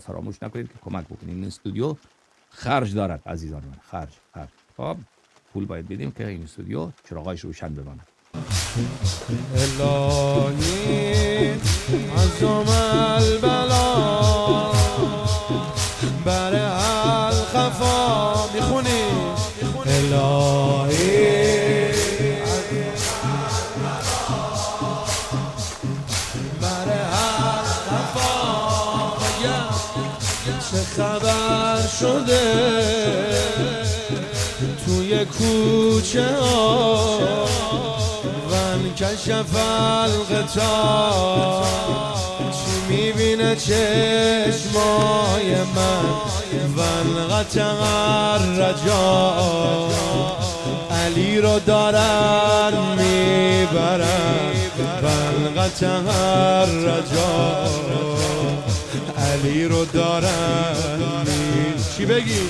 فراموش نکنید که کمک بکنید. این استودیو خرج دارد عزیزان من، خرج. خب پول باید بدیم که این استودیو چراغایش روشن بماند. الهی عظم البلا بر الخفا میخونی الهی بر الخفا چه خبر شده توی کوچه ها کشف الغطا چی میبینه چشمای من والقطع الرجا علی رو دارن میبرن والقطع الرجا علی رو دارن چی بگی